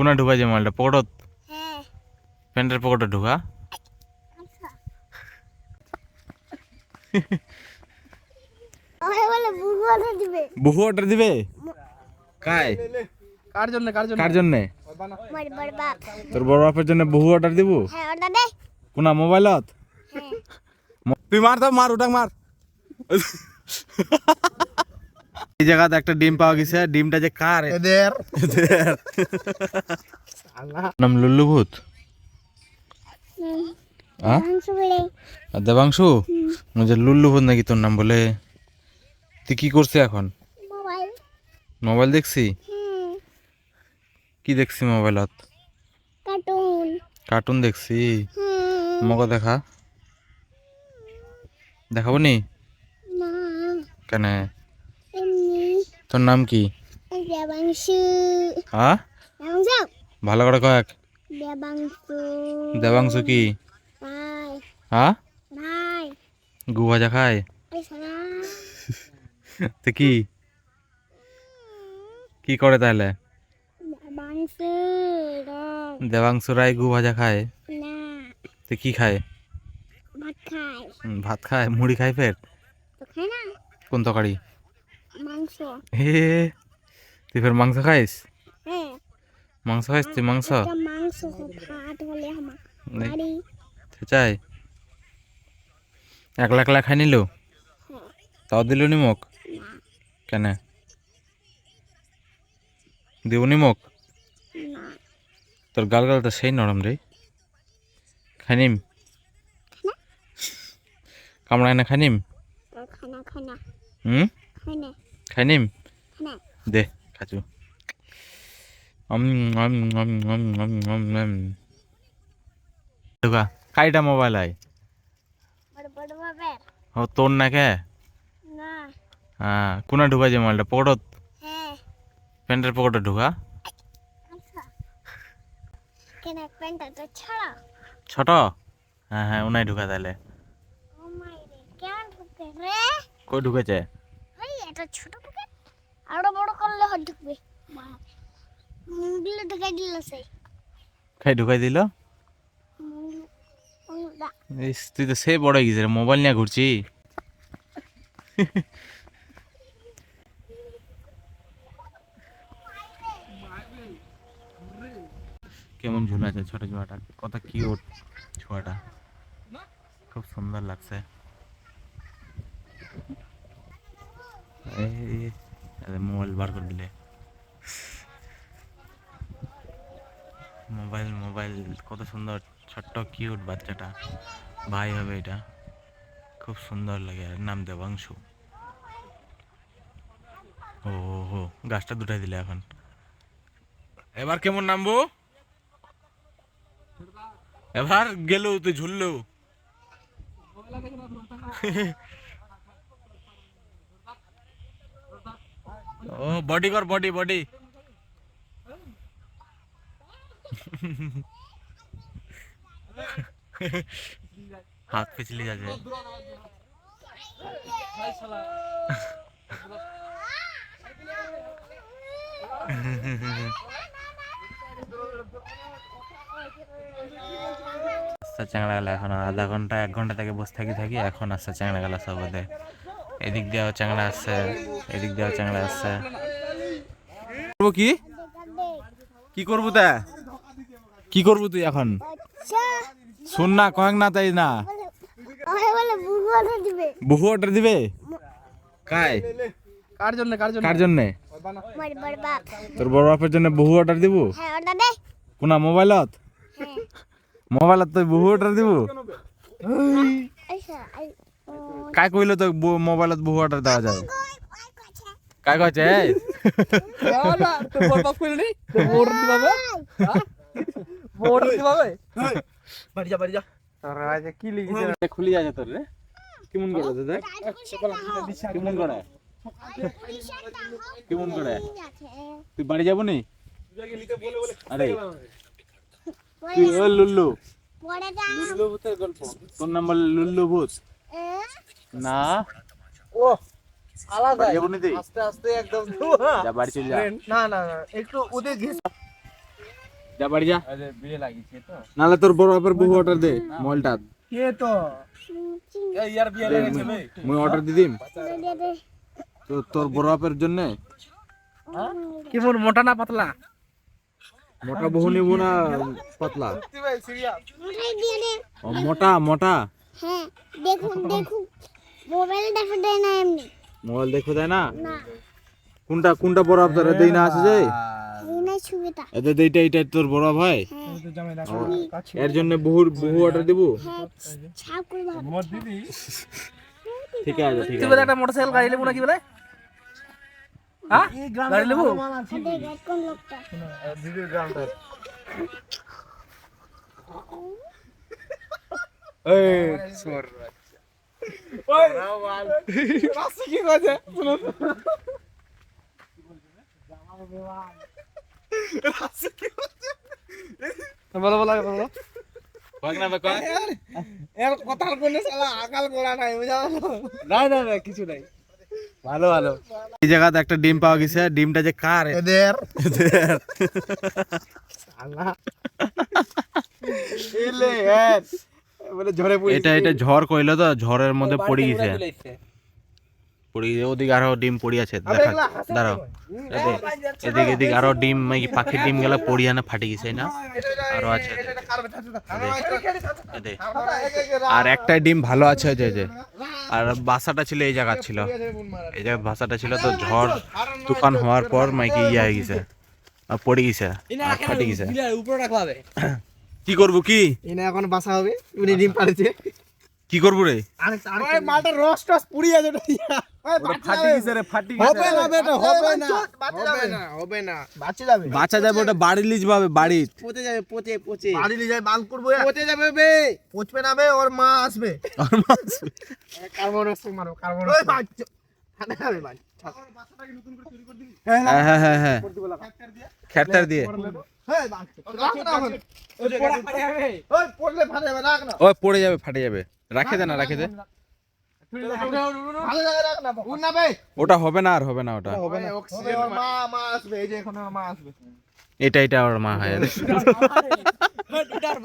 কোনা ঢুকাই যে মালটা পকেটত হ্যাঁ প্যান্টের পকেটে ঢুকা আচ্ছা ওহে বলে বুবু অর্ডার দিবে বহু অর্ডার দিবে কাই কার জন্য কার জন্য মোর বড় বাপ তোর বড় বাপের জন্য বহু অর্ডার দিব হ্যাঁ অর্ডার দে কোনা মোবাইলত হ্যাঁ তুই মার তো মার ওটা মার এই জায়গাতে একটা ডিম পাওয়া গেছে ডিমটা যে কার এদের নাম লুল্লু ভূত হ্যাঁ মাংস বলে আর দেবাংশু যে লুল্লু ভূত নাকি তোর নাম বলে তুই কি করছিস এখন মোবাইল মোবাইল দেখছি হুম কি দেখছি মোবাইলত কার্টুন কার্টুন দেখছি হুম মগা দেখা দেখাবো নি না কেন এমনি তোর নাম কি দেবাংশু হ্যাঁ দেবাংশু ভালো করে কয়েক দেবাংশু দেবাংশু কি ভাই হ্যাঁ ভাই গু ভাজা খায় এই সালা তো কি কি করে তাহলে দেবাংশু দেবাংশু রায় গু ভাজা খায় না তো কি খায় ভাত খায় ভাত খায় মুড়ি খায় ফের তো খায় না কোন তরকারি মাংস হে তুই ফের মাংস খাইস হ্যাঁ মাংস খাইস তুই মাংস একটা মাংস ভাত হলে আমার বাড়ি চাই একলা একলা খাই নিল হ্যাঁ তাও দিল নিমক না কেন দিব নিমক না তোর গাল গাল তো সেই নরম রে খাইনিম কামড়ায় না খাইনিম তো খানা খানা হুম খানা খাইনিম খানা দে খাচু কাইটা মোবাইল আয় বড় বড় বাবার ও তোর না কে না হ্যাঁ কোনা ঢুকাই যে মালটা পকেটত হ্যাঁ প্যান্টের পকেটে ঢুকা আচ্ছা কেন প্যান্টটা তো ছাড়া ছোট হ্যাঁ হ্যাঁ ওনাই ঢুকা তাহলে ও মাই রে কেমন ঢুকবে রে কই ঢুকেছে ভাই এটা ছোট পকেট আরো বড় করলে হট ঢুকবে মুগলে ঢুকাই দিল সেই খাই ঢুকাই দিল ইস, তুই তো সে বড় হয়ে গেছে রে, মোবাইল নিয়ে ঘুরছি কেমন ঝুলা আছে ছোট ছোয়াটা কত কিউট ছোয়াটা খুব সুন্দর লাগছে মোবাইল বার করে দিলে মোবাইল মোবাইল কত সুন্দর ছোট্ট কিউট বাচ্চাটা ভাই হবে এটা খুব সুন্দর লাগে আর নাম দেবাংশু ও হো গাছটা দুটাই দিলে এখন এবার কেমন নামবো এবার গেল তুই ঝুললো ও বডি কর বডি বডি হাত পিছলি যাচ্ছে আচ্ছা চ্যাংড়া গেল এখন আধা ঘন্টা 1 ঘন্টা থেকে বসে থাকি এখন আসছে চ্যাংড়া গেল সব ওদের এদিক দিয়েও চ্যাংড়া আসছে এদিক দিয়েও চ্যাংড়া আসছে করবো কি কি করবো তা কি করবো তুই এখন শুন না কয়েক না তাই না ওহে বলে বুবু অর্ডার দিবে বহু অর্ডার দিবে কাই কার জন্য কার জন্য মোর বড় বাপ তোর বড় বাপের জন্য বহু অর্ডার দিব হ্যাঁ অর্ডার দে কোনা মোবাইলত হ্যাঁ মোবাইলত তুই বহু অর্ডার দিব আচ্ছা কাই কইলো তো মোবাইলত বহু অর্ডার দেওয়া যায় কাই কইছে তোর বড় বাপ কইলি নি তোর বড় দিবাবে বড় দিবাবে বাড়ি যা তোর আজ কি লিখেছে খুলি যাচ্ছে তোর রে কেমন করে দাদা কেমন করে কেমন করে তুই বাড়ি যাবো নি আরে তুই ও লুল্লু লুল্লু ভূতের গল্প তোর নাম্বার লুল্লু ভূত না ও আলাদা বাড়ি যাবো নি তুই আস্তে আস্তে একদম যা বাড়ি চলে যা না না না একটু ওদের ঘেস যা বাড়ি যা নাহলে তোর বড় বাপের বহু অর্ডার দে মোবাইলটা কে তো ইয়ার বিয়ে লেগেছে ভাই মুই অর্ডার দিদিম দে দে তো তোর বড় বাপের জন্য কি মোর মোটা না পাতলা মোটা বহু নিব না পাতলা সত্যি ভাই সিরিয়াস মোটাই দিয়ে দে ও, মোটা মোটা হ্যাঁ দেখুন দেখুন মোবাইল দেখা দেয় না এমনি মোবাইল দেখো দেয় না না কোনটা কোনটা বড় বাপ দেই না আছে যে এই না ছবিটা এতে এইটা এইটা তোর বড় ভাই হ্যাঁ এর জন্য বহু বহু অর্ডার দিব হ্যাঁ ছাপ করে ভাব মোর দিদি ঠিক আছে ঠিক তুই আছে বলে একটা মোটরসাইকেল গাড়ি নেবো নাকি বলে হ্যাঁ গাড়ি নেবো দেখ কোন লোকটা দিদির গ্রামটা এই সর ওই রাসি কি কইছে শুনো রাসি কি কইছে বলো বলো বলো কয়েক না কয়েক এর কথা কোনে শালা আকাল করা নাই বুঝা না না না কিছু নাই ভালো ভালো এই জায়গাতে একটা ডিম পাওয়া গেছে ডিমটা যে কার এদের শালা এলে এর বলে ঝরে পড়ি এটা এটা ঝড় কইলো তো ঝড়ের মধ্যে পড়ে গেছে পড়ে গেছে ওদিকে আরো ডিম পড়ে আছে দেখা দাঁড়াও এদিকে এদিকে আরো ডিম মানে পাখির ডিম গুলো পড়িয়া না ফাটে গেছে না আরো আছে এদিকে। আর একটাই ডিম ভালো আছে যে যে আর বাসাটা ছিল এই জায়গা ছিল এই জায়গা বাসাটা ছিল তো ঝড় তুফান হওয়ার পর মাইকে ইয়ে হয়ে গেছে আর পড়ে গেছে আর ফাটে গেছে উপরে রাখা হবে কি করবো কি এনে এখন বাসা হবে উনি ডিম পাড়েছে কি করবো রে ওই মালটা রস টস পুড়িয়ে যাবে ফাটি গেছে রে ফাটি হবে না বেটা হবে না হবে না বাঁচে যাবে বাচ্চা যাবে ওটা বাড়ি লিজ পাবে বাড়ি পচে যাবে পচে পচে বাড়ি নিয়ে যাবে বাল করবো পচে যাবে বে পচবে না বে ওর মা আসবে কার্বন অক্সাইড মারো কার্বন ওই বাচ্চা খানা খাবে বাচ্চা হ্যাঁ হ্যাঁ হ্যাঁ হ্যাঁ খেরটার দিয়ে হ্যাঁ বাচ্চা রাখ না এখন ওই পড়া ফাটে যাবে ওই পড়লে ফাটে যাবে রাখ না ওই পড়ে যাবে ফাটে যাবে রাখে দে না রাখে দে ভালো জায়গায় রাখ না উন না বে ওটা হবে না আর হবে না ওটা হবে না অক্সিজেন ওর মা আসবে এই যে এখন ওর মা আসবে এটা এটা ওর মা হয় এটার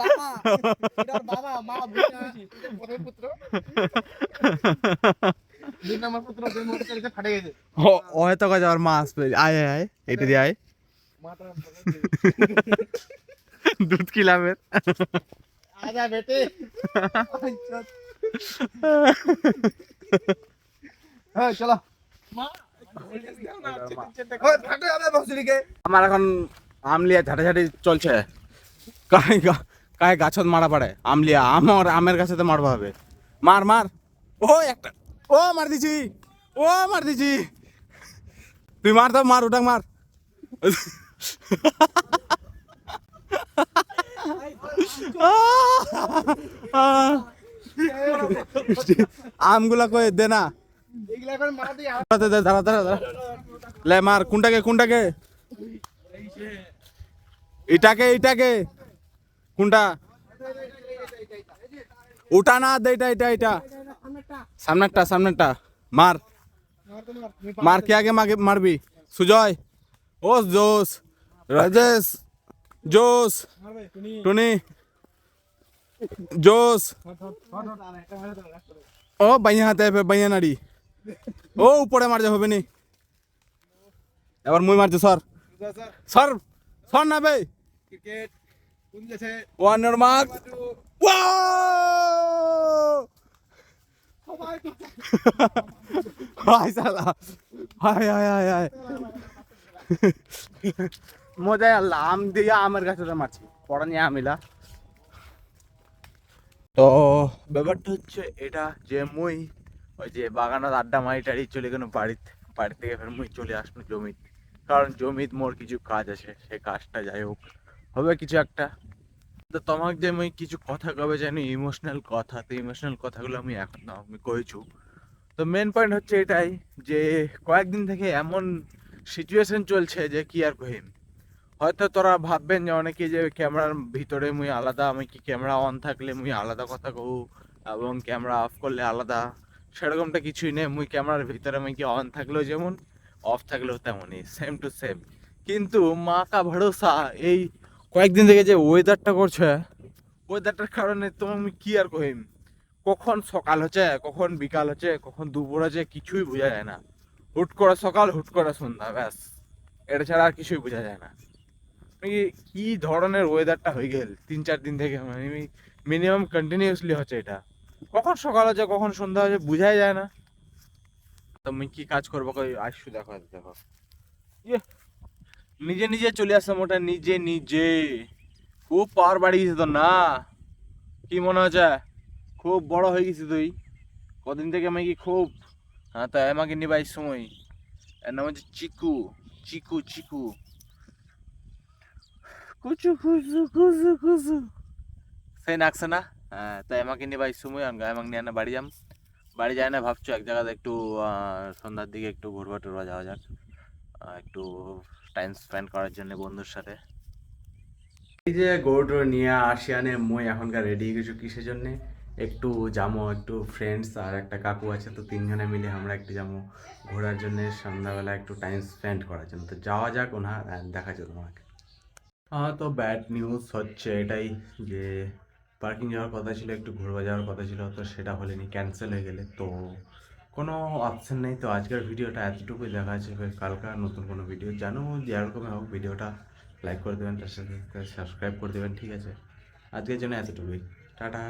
বাবা মা বুঝি পুত্র দুই নম্বর পুত্র দুই নম্বর ছেলেকে ফাটে গেছে ও হয়তো কাজ ওর মা আসবে আয় আয় আয় এটা দিয়ে আয় মাথা দুধ কিলাবের আজা বেটে হ্যাঁ চলো ফাটে যাবে বসুরিকে আমার এখন আমলিয়া ঝাঁটাঝাঁটি চলছে কাই কাই গাছত মারা পড়ে আমলিয়া আমার আমের গাছেতে মারবা হবে মার মার ও একটা ও মার দিছি ও মার দিছি তুই মার তো মার ওটা মার আমগুলা কই দে না এগুলা এখন মারা দিয়ে দাঁড়া দাঁড়া দাঁড়া লে মার কোনটাকে কোনটাকে এটাকে এটাকে কোনটা ওটা না দে এটা এটা এটা সামনেরটা সামনেরটা মার মার কে আগে মাগে মারবি সুজয় ও জোস রাজেশ জোস টুনি জোস ও বাইয়া হাতে বাইয়া নাড়ি ও উপরে মারতে হবে নি এবার মুই মারছে সর সর সর না বে ক্রিকেট কোন গেছে ওয়ানের মার্ক হাই সালা হাই হাই হাই হাই মজাই আল্লাহ আম দিয়ে আমের গাছে মারছি পড়া নিয়ে আমিলা তো ব্যাপারটা হচ্ছে এটা যে মুই ওই যে বাগানত আড্ডা মারি টাড়ি চলে গেল বাড়ি থেকে ফের মুই চলে আসলো জমিত কারণ জমিত মোর কিছু কাজ আছে সেই কাজটা যাই হোক হবে কিছু একটা তো তোমাকে যে মুই কিছু কথা কবে জানি ইমোশনাল কথা তো ইমোশনাল কথাগুলো আমি এখন না আমি কইছু তো মেন পয়েন্ট হচ্ছে এটাই যে কয়েকদিন থেকে এমন সিচুয়েশন চলছে যে কি আর কহিম হয়তো তোরা ভাববেন যে অনেকে যে ক্যামেরার ভিতরে মুই আলাদা আমি কি ক্যামেরা অন থাকলে মুই আলাদা কথা কহু এবং ক্যামেরা অফ করলে আলাদা সেরকমটা কিছুই নেই মুই ক্যামেরার ভিতরে আমি কি অন থাকলেও যেমন অফ থাকলেও তেমনই সেম টু সেম কিন্তু মা কা ভরসা এই কয়েকদিন থেকে যে ওয়েদারটা করছে, ওয়েদারটার কারণে তো আমি কি আর কহিম, কখন সকাল হচ্ছে, কখন বিকাল হচ্ছে, কখন দুপুর হচ্ছে, কিছুই বোঝা যায় না। হুট করে সকাল, হুট করে সন্ধ্যা, ব্যাস। এটা ছাড়া আর কিছুই বোঝা যায় না। কি ধরনের ওয়েদারটা হয়ে গেল 3-4 দিন থেকে, মানে মিনিমাম কন্টিনিউয়াসলি হচ্ছে এটা। কখন সকাল হচ্ছে, কখন সন্ধ্যা হচ্ছে, বোঝাই যায় না। তুমি কি কাজ করবো কই আসছু, দেখো দেখো, ইয়ে, নিজে নিজে চলে আসছে মোটা, নিজে নিজে। খুব পাওয়ার বাড়ি গেছে তো না, কি মনে হচ্ছে খুব বড় হয়ে গেছি তুই? কদিন থেকে আমি কি খুব, হ্যাঁ তো আমাকে নিবাই সময়। এর নাম হচ্ছে চিকু, চিকু চিকু, কুচু কুচু কুচু কুচু, সেই নাকছে না। হ্যাঁ তাই আমাকে নিবাই সময়, আমি আমাকে নিয়ে না বাড়ি যাম। বাড়ি যায় না ভাবছো এক জায়গাতে একটু সন্ধ্যার দিকে একটু ঘুরবা টুরবা যাওয়া যাক, একটু টাইম স্পেন্ড করার জন্য বন্ধুর সাথে। এই যে গরুটো নিয়ে আসিয়ানে মই এখনকার রেডি হয়ে গেছো কিসের জন্য, একটু যাবো, একটু ফ্রেন্ডস আর একটা কাকু আছে, তো তিনজনে মিলে আমরা একটু যাবো ঘোরার জন্য, সন্ধ্যাবেলা একটু টাইম স্পেন্ড করার জন্য। তো যাওয়া যাক, ওনা দেখাচ্ছি তোমাকে। হ্যাঁ, তো ব্যাড নিউজ হচ্ছে এটাই যে পার্কিং যাওয়ার কথা ছিল, একটু ঘুরবা যাওয়ার কথা ছিল, তো সেটা হলেনি, ক্যান্সেল হয়ে গেলে তো কোনো অপশন নেই। তো আজকের ভিডিওটা এতটুকুই, দেখা আছে কালকার নতুন কোনো ভিডিও, জানো যেরকমই হোক ভিডিওটা লাইক করে দেবেন, তার সাথে সাবস্ক্রাইব করে দেবেন, ঠিক আছে? আজকের জন্য এতটুকুই, টাটা।